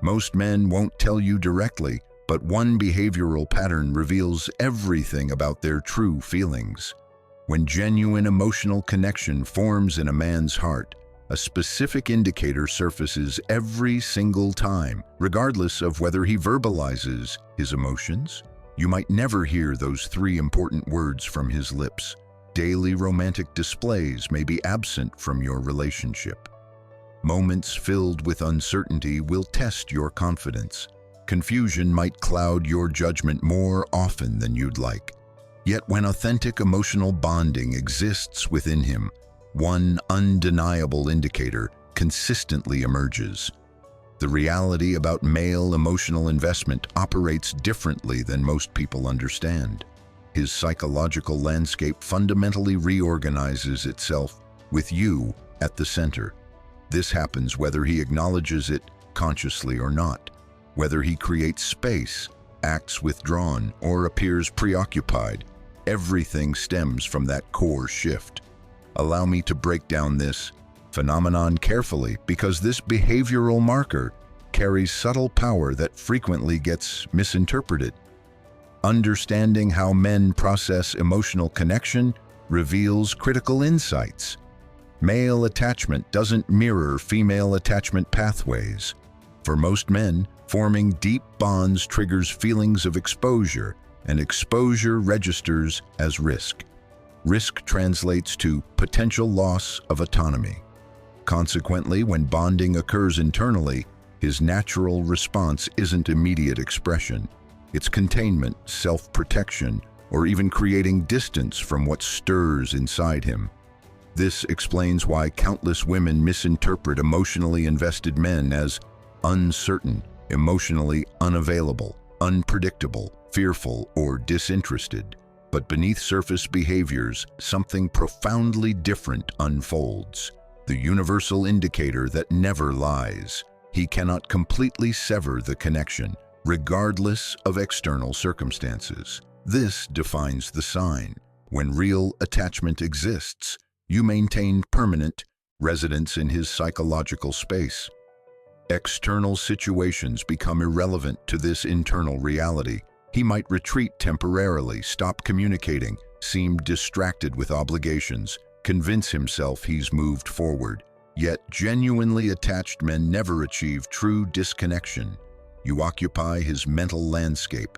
Most men won't tell you directly, but one behavioral pattern reveals everything about their true feelings. When genuine emotional connection forms in a man's heart, a specific indicator surfaces every single time, regardless of whether he verbalizes his emotions. You might never hear those three important words from his lips. Daily romantic displays may be absent from your relationship. Moments filled with uncertainty will test your confidence. Confusion might cloud your judgment more often than you'd like. Yet when authentic emotional bonding exists within him, one undeniable indicator consistently emerges. The reality about male emotional investment operates differently than most people understand. His psychological landscape fundamentally reorganizes itself with you at the center. This happens whether he acknowledges it consciously or not, whether he creates space, acts withdrawn, or appears preoccupied. Everything stems from that core shift. Allow me to break down this phenomenon carefully, because this behavioral marker carries subtle power that frequently gets misinterpreted. Understanding how men process emotional connection reveals critical insights. Male attachment doesn't mirror female attachment pathways. For most men, forming deep bonds triggers feelings of exposure, and exposure registers as risk. Risk translates to potential loss of autonomy. Consequently, when bonding occurs internally, his natural response isn't immediate expression. It's containment, self-protection, or even creating distance from what stirs inside him. This explains why countless women misinterpret emotionally invested men as uncertain, emotionally unavailable, unpredictable, fearful, or disinterested. But beneath surface behaviors, something profoundly different unfolds. The universal indicator that never lies. He cannot completely sever the connection, regardless of external circumstances. This defines the sign. When real attachment exists, you maintain permanent residence in his psychological space. External situations become irrelevant to this internal reality. He might retreat temporarily, stop communicating, seem distracted with obligations, convince himself he's moved forward. Yet genuinely attached men never achieve true disconnection. You occupy his mental landscape,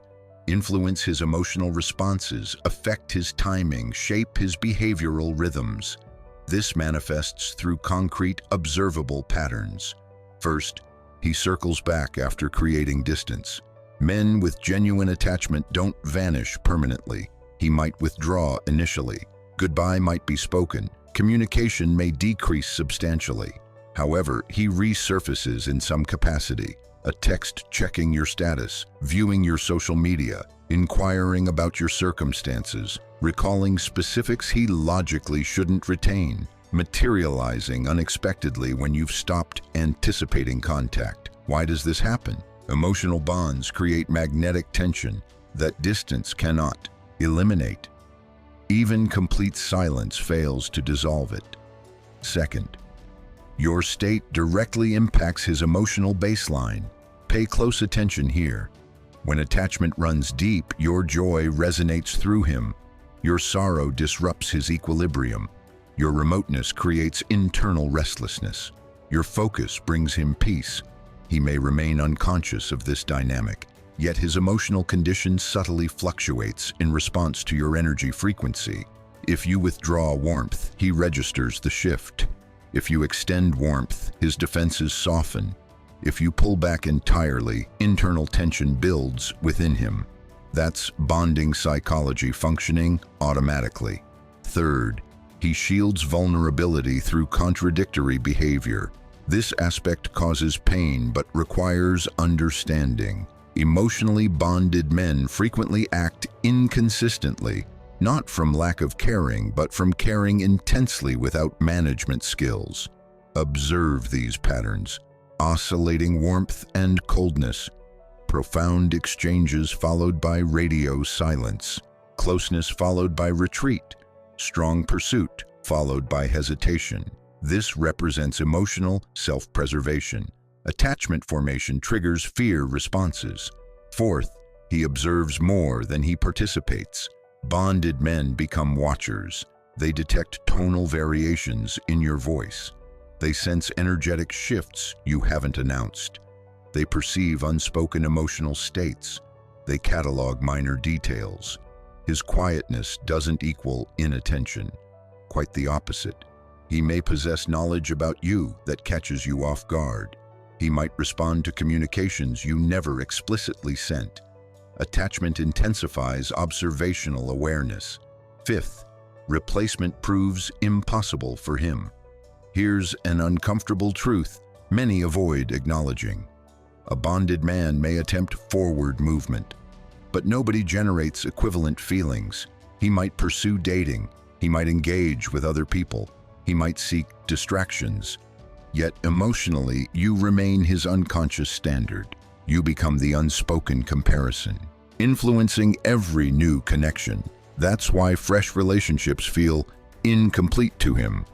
influence his emotional responses, affect his timing, shape his behavioral rhythms. This manifests through concrete, observable patterns. First, he circles back after creating distance. Men with genuine attachment don't vanish permanently. He might withdraw initially. Goodbye might be spoken. Communication may decrease substantially. However, he resurfaces in some capacity. A text checking your status, viewing your social media, inquiring about your circumstances, recalling specifics he logically shouldn't retain, materializing unexpectedly when you've stopped anticipating contact. Why does this happen? Emotional bonds create magnetic tension that distance cannot eliminate. Even complete silence fails to dissolve it. Second, your state directly impacts his emotional baseline. Pay close attention here. When attachment runs deep, your joy resonates through him. Your sorrow disrupts his equilibrium. Your remoteness creates internal restlessness. Your focus brings him peace. He may remain unconscious of this dynamic, yet his emotional condition subtly fluctuates in response to your energy frequency. If you withdraw warmth, he registers the shift. If you extend warmth, his defenses soften. If you pull back entirely, internal tension builds within him. That's bonding psychology functioning automatically. Third, he shields vulnerability through contradictory behavior. This aspect causes pain but requires understanding. Emotionally bonded men frequently act inconsistently, not from lack of caring, but from caring intensely without management skills. Observe these patterns: oscillating warmth and coldness, profound exchanges followed by radio silence, closeness followed by retreat, strong pursuit followed by hesitation. This represents emotional self-preservation. Attachment formation triggers fear responses. Fourth, he observes more than he participates. Bonded men become watchers. They detect tonal variations in your voice. They sense energetic shifts you haven't announced. They perceive unspoken emotional states. They catalog minor details. His quietness doesn't equal inattention. Quite the opposite. He may possess knowledge about you that catches you off guard. He might respond to communications you never explicitly sent. Attachment intensifies observational awareness. Fifth, replacement proves impossible for him. Here's an uncomfortable truth many avoid acknowledging. A bonded man may attempt forward movement, but nobody generates equivalent feelings. He might pursue dating. He might engage with other people. He might seek distractions. Yet emotionally, you remain his unconscious standard. You become the unspoken comparison, influencing every new connection. That's why fresh relationships feel incomplete to him.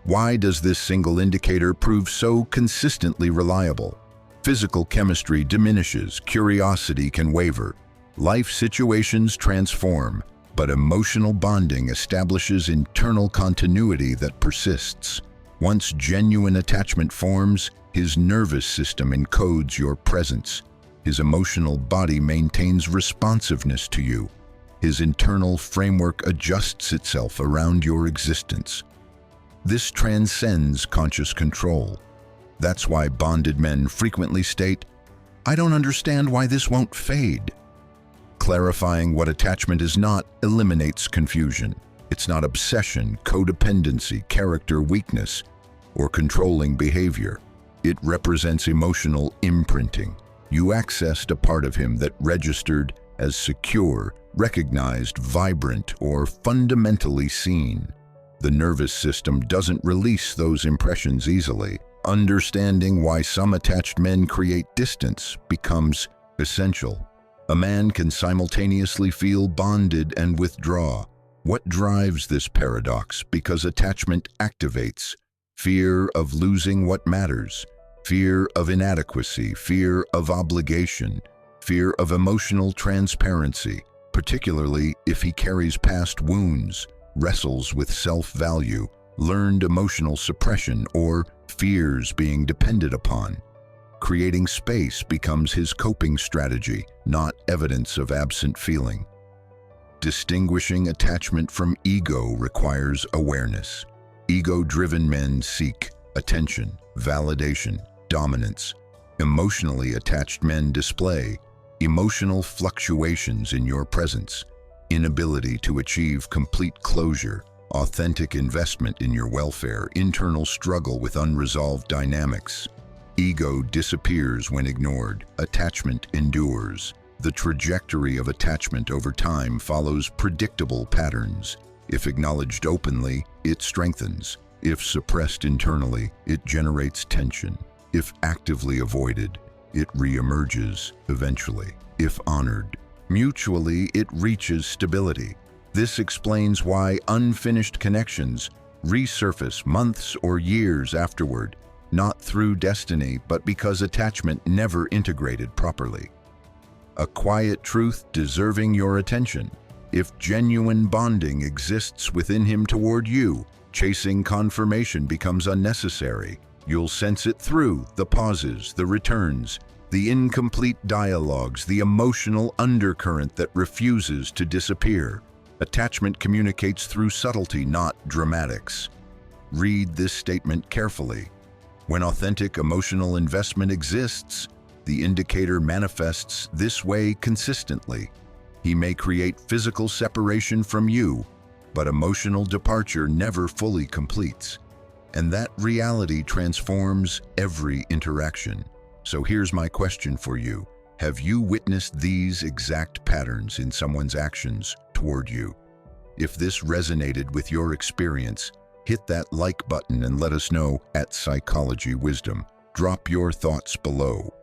Why does this single indicator prove so consistently reliable? Physical chemistry diminishes, curiosity can waver. Life situations transform, but emotional bonding establishes internal continuity that persists. Once genuine attachment forms, his nervous system encodes your presence. His emotional body maintains responsiveness to you. His internal framework adjusts itself around your existence. This transcends conscious control. That's why bonded men frequently state, "I don't understand why this won't fade." Clarifying what attachment is not eliminates confusion. It's not obsession, codependency, character weakness, or controlling behavior. It represents emotional imprinting. You accessed a part of him that registered as secure, recognized, vibrant, or fundamentally seen. The nervous system doesn't release those impressions easily. Understanding why some attached men create distance becomes essential. A man can simultaneously feel bonded and withdraw. What drives this paradox? Because attachment activates fear of losing what matters, fear of inadequacy, fear of obligation, fear of emotional transparency, particularly if he carries past wounds, wrestles with self-value, learned emotional suppression, or fears being depended upon. Creating space becomes his coping strategy, not evidence of absent feeling. Distinguishing attachment from ego requires awareness. Ego-driven men seek attention, validation, dominance. Emotionally attached men display emotional fluctuations in your presence, inability to achieve complete closure, authentic investment in your welfare, internal struggle with unresolved dynamics. Ego disappears when ignored. Attachment endures. The trajectory of attachment over time follows predictable patterns. If acknowledged openly, it strengthens. If suppressed internally, it generates tension. If actively avoided, it reemerges eventually. If honored mutually, it reaches stability. This explains why unfinished connections resurface months or years afterward, not through destiny, but because attachment never integrated properly. A quiet truth deserving your attention. If genuine bonding exists within him toward you, chasing confirmation becomes unnecessary. You'll sense it through the pauses, the returns, the incomplete dialogues, the emotional undercurrent that refuses to disappear. Attachment communicates through subtlety, not dramatics. Read this statement carefully. When authentic emotional investment exists, the indicator manifests this way consistently. He may create physical separation from you, but emotional departure never fully completes. And that reality transforms every interaction. So here's my question for you. Have you witnessed these exact patterns in someone's actions toward you? If this resonated with your experience, hit that like button and let us know at Psychology Wisdom. Drop your thoughts below.